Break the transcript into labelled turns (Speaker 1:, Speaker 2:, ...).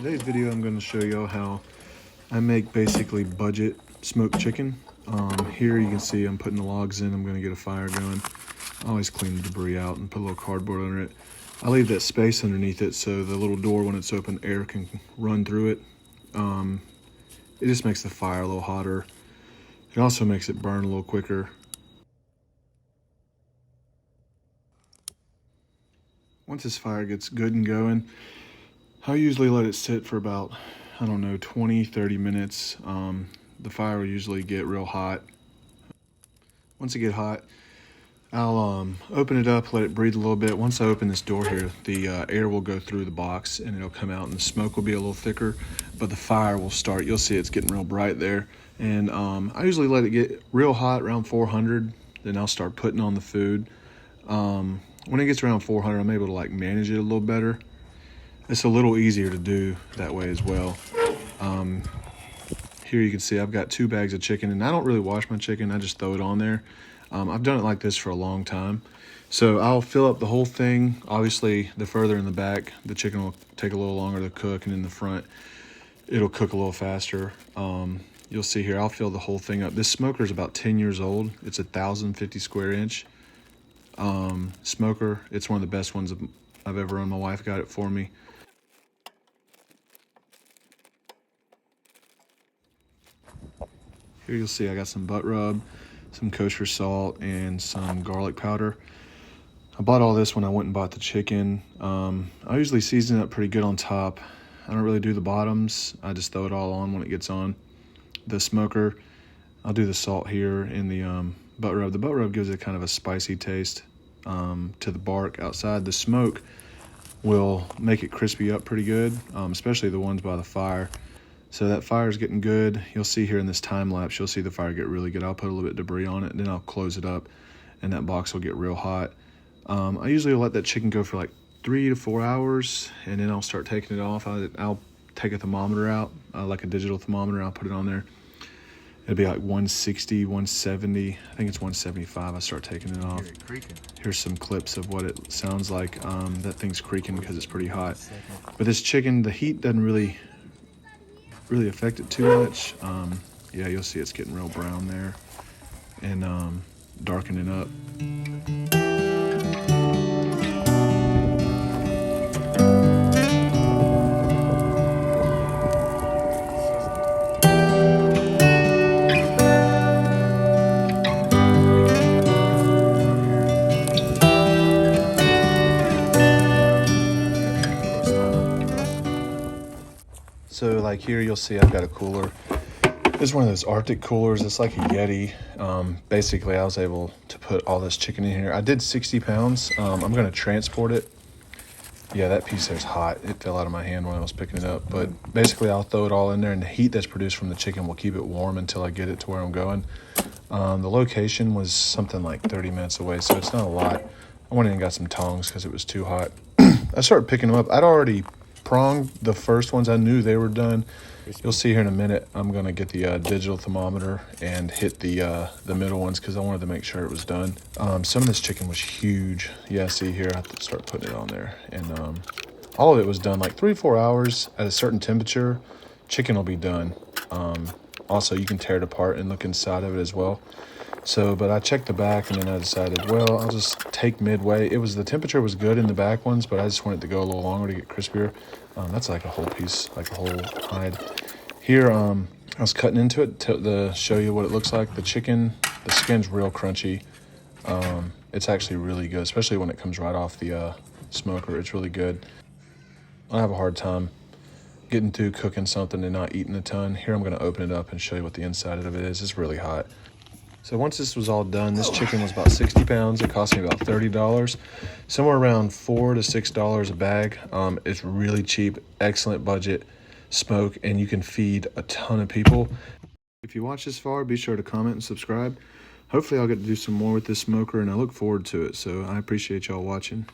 Speaker 1: Today's video I'm going to show y'all how I make basically budget smoked chicken. Here you can see I'm putting the logs in. I'm going to get a fire going. I always clean the debris out and put a little cardboard under it. I leave that space underneath it so the little door, when it's open, air can run through it. It just makes the fire a little hotter. It also makes it burn a little quicker. Once this fire gets good and going, I usually let it sit for about, 20-30 minutes. The fire will usually get real hot. Once it get hot, I'll open it up, let it breathe a little bit. Once I open this door here, the air will go through the box and it'll come out, and the smoke will be a little thicker, but the fire will start. You'll see it's getting real bright there. And I usually let it get real hot, around 400, then I'll start putting on the food. When it gets around 400, I'm able to manage it a little better. It's a little easier to do that way as well. Here you can see I've got 2 bags of chicken, and I don't really wash my chicken. I just throw it on there. I've done it like this for a long time. So I'll fill up the whole thing. Obviously, the further in the back, the chicken will take a little longer to cook, and in the front, it'll cook a little faster. You'll see here, I'll fill the whole thing up. This smoker is about 10 years old. It's 1,050 square inch smoker. It's one of the best ones I've ever owned. My wife got it for me. Here you'll see I got some butt rub, some kosher salt, and some garlic powder. I bought all this when I went and bought the chicken. I usually season it up pretty good on top. I don't really do the bottoms. I just throw it all on when it gets on the smoker. I'll do the salt here in the butt rub. The butt rub gives it kind of a spicy taste to the bark outside. The smoke will make it crispy up pretty good, especially the ones by the fire. So that fire's getting good. You'll see here in this time lapse, you'll see the fire get really good. I'll put a little bit of debris on it, and then I'll close it up, and that box will get real hot. I usually let that chicken go for 3 to 4 hours, and then I'll start taking it off. I'll take a thermometer out, like a digital thermometer. I'll put it on there. It'll be 160, 170. I think it's 175. I start taking it off. Here's some clips of what it sounds like. That thing's creaking because it's pretty hot. But this chicken, the heat doesn't really affect it too much. Yeah, you'll see it's getting real brown there and darkening up. So here you'll see I've got a cooler. It's one of those Arctic coolers. It's like a Yeti. Basically, I was able to put all this chicken in here. I did 60 pounds. I'm going to transport it. Yeah, that piece there's hot. It fell out of my hand when I was picking it up. But basically, I'll throw it all in there, and the heat that's produced from the chicken will keep it warm until I get it to where I'm going. The location was something like 30 minutes away, so it's not a lot. I went in and got some tongs because it was too hot. I started picking them up. I'd already pronged the first ones. I knew they were done. You'll see here in a minute I'm going to get the digital thermometer and hit the middle ones because I wanted to make sure it was done. Some of this chicken was huge. Yeah, see here, I have to start putting it on there. And all of it was done 3 to 4 hours at a certain temperature. Chicken will be done. Also, you can tear it apart and look inside of it as well. But I checked the back, and then I decided, well, I'll just take midway. The temperature was good in the back ones, but I just wanted to go a little longer to get crispier. That's like a whole piece, like a whole hide. Here, I was cutting into it to show you what it looks like. The chicken, the skin's real crunchy. It's actually really good, especially when it comes right off the smoker. It's really good. I have a hard time getting through cooking something and not eating a ton. Here, I'm going to open it up and show you what the inside of it is. It's really hot. So once this was all done, this chicken was about 60 pounds. It cost me about $30, somewhere around $4 to $6 a bag. It's really cheap, excellent budget smoke, and you can feed a ton of people. If you watch this far, be sure to comment and subscribe. Hopefully I'll get to do some more with this smoker, and I look forward to it. So I appreciate y'all watching.